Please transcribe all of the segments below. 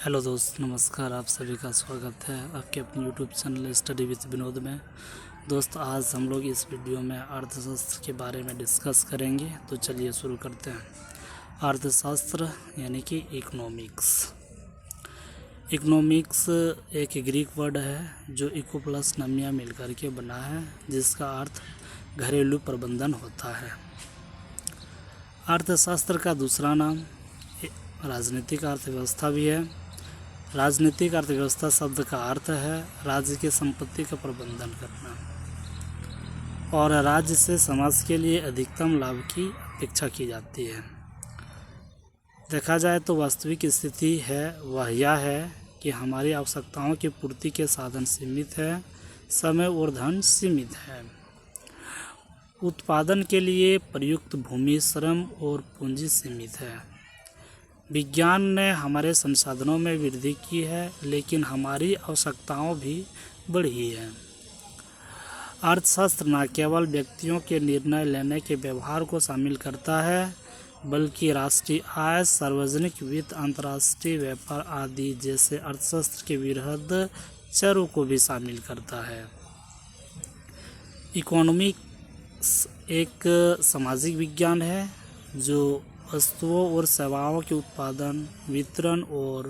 Hello दोस्त, नमस्कार। आप सभी का स्वागत है आपके अपने YouTube channel study with Vinod में। दोस्त, आज हम लोग इस वीडियो में अर्थशास्त्र के बारे में डिस्कस करेंगे। तो चलिए शुरू करते हैं। अर्थशास्त्र यानी कि इकोनॉमिक्स। इकोनॉमिक्स एक ग्रीक वर्ड है जो इको प्लस नमिया मिलकर के बना है, जिसका अर्थ घरेलू प्रबंधन होता है। अर्थशास्त्र का दूसरा नाम राजनीतिक अर्थव्यवस्था भी है। राजनीतिक अर्थव्यवस्था शब्द का अर्थ है राज्य की संपत्ति का प्रबंधन करना और राज्य से समाज के लिए अधिकतम लाभ की अपेक्षा की जाती है। देखा जाए तो वास्तविक स्थिति है वह यह है कि हमारी आवश्यकताओं की पूर्ति के साधन सीमित है, समय और धन सीमित है। उत्पादन के लिए प्रयुक्त भूमि, श्रम और पूंजी सीमित है। विज्ञान ने हमारे संसाधनों में वृद्धि की है, लेकिन हमारी आवश्यकताओं भी बढ़ी है। अर्थशास्त्र न केवल व्यक्तियों के निर्णय लेने के व्यवहार को शामिल करता है, बल्कि राष्ट्रीय आय, सार्वजनिक वित्त, अंतर्राष्ट्रीय व्यापार आदि जैसे अर्थशास्त्र के वृहद चरों को भी शामिल करता है। इकोनॉमिक्स एक सामाजिक विज्ञान है जो वस्तुओं और सेवाओं के उत्पादन, वितरण और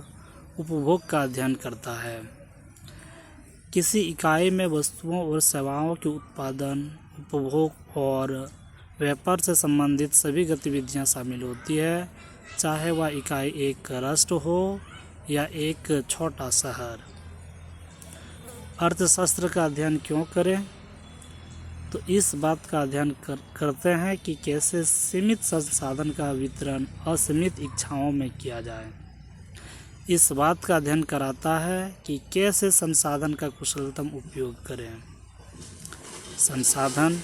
उपभोग का अध्ययन करता है। किसी इकाई में वस्तुओं और सेवाओं के उत्पादन, उपभोग और व्यापार से संबंधित सभी गतिविधियां शामिल होती है, चाहे वह इकाई एक राष्ट्र हो या एक छोटा शहर। अर्थशास्त्र का अध्ययन क्यों करें? तो इस बात का अध्ययन करते हैं कि कैसे सीमित संसाधन का वितरण असीमित इच्छाओं में किया जाए। इस बात का अध्ययन कराता है कि कैसे संसाधन का कुशलतम उपयोग करें। संसाधन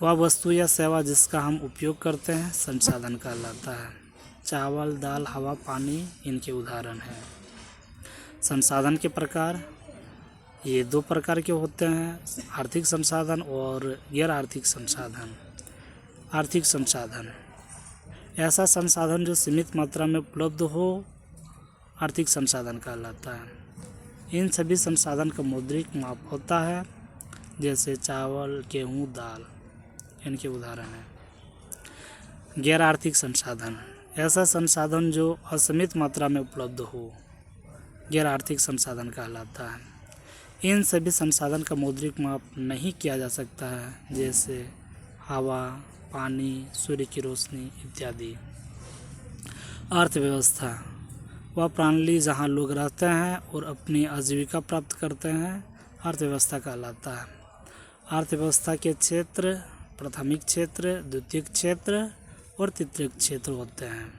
वह वस्तु या सेवा जिसका हम उपयोग करते हैं संसाधन कहलाता है। चावल, दाल, हवा, पानी इनके उदाहरण हैं। संसाधन के प्रकार ये दो प्रकार के होते हैं, आर्थिक संसाधन और गैर आर्थिक संसाधन। आर्थिक संसाधन ऐसा संसाधन जो सीमित मात्रा में उपलब्ध हो, आर्थिक संसाधन कहलाता है। इन सभी संसाधन का मौद्रिक माप होता है, जैसे चावल, गेहूँ, दाल इनके उदाहरण हैं। गैर आर्थिक संसाधन ऐसा संसाधन जो असीमित मात्रा में उपलब्ध हो, गैर आर्थिक संसाधन कहलाता है। इन सभी संसाधन का मौद्रिक माप नहीं किया जा सकता है, जैसे हवा, पानी, सूर्य की रोशनी इत्यादि। अर्थव्यवस्था वह प्रणाली जहाँ लोग रहते हैं और अपनी आजीविका प्राप्त करते हैं, अर्थव्यवस्था कहलाता है। अर्थव्यवस्था के क्षेत्र प्राथमिक क्षेत्र, द्वितीयक क्षेत्र और तृतीयक क्षेत्र होते हैं।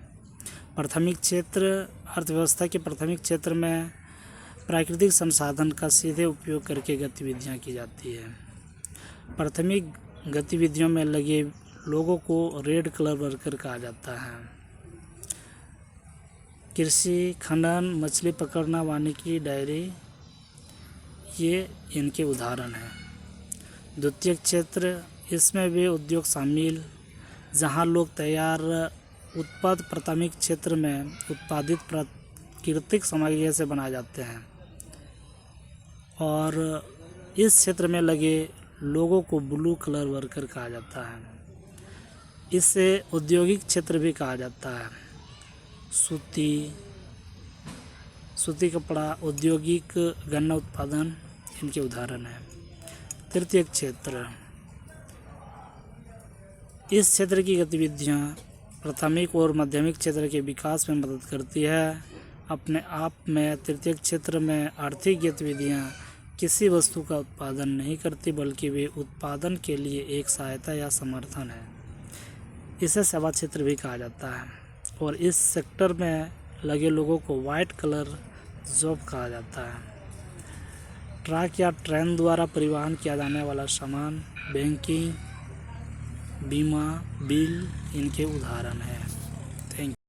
प्राथमिक क्षेत्र अर्थव्यवस्था के प्राथमिक क्षेत्र में प्राकृतिक संसाधन का सीधे उपयोग करके गतिविधियां की जाती है। प्राथमिक गतिविधियों में लगे लोगों को रेड कलर वर्कर कहा जाता है। कृषि, खनन, मछली पकड़ना, वानिकी, डेयरी ये इनके उदाहरण हैं। द्वितीयक क्षेत्र इसमें वे उद्योग शामिल जहां लोग तैयार उत्पाद प्राथमिक क्षेत्र में उत्पादित प्राकृतिक सामग्री से बनाए जाते हैं और इस क्षेत्र में लगे लोगों को ब्लू कलर वर्कर कहा जाता है। इसे औद्योगिक क्षेत्र भी कहा जाता है। सूती कपड़ा, औद्योगिक गन्ना उत्पादन इनके उदाहरण हैं। तृतीयक क्षेत्र इस क्षेत्र की गतिविधियां प्राथमिक और माध्यमिक क्षेत्र के विकास में मदद करती है। अपने आप में तृतीयक क्षेत्र में आर्थिक गतिविधियां किसी वस्तु का उत्पादन नहीं करती, बल्कि वे उत्पादन के लिए एक सहायता या समर्थन है। इसे सेवा क्षेत्र भी कहा जाता है और इस सेक्टर में लगे लोगों को वाइट कलर जॉब कहा जाता है। ट्रक या ट्रेन द्वारा परिवहन किया जाने वाला सामान, बैंकिंग, बीमा, बिल इनके उदाहरण हैं। Thank you.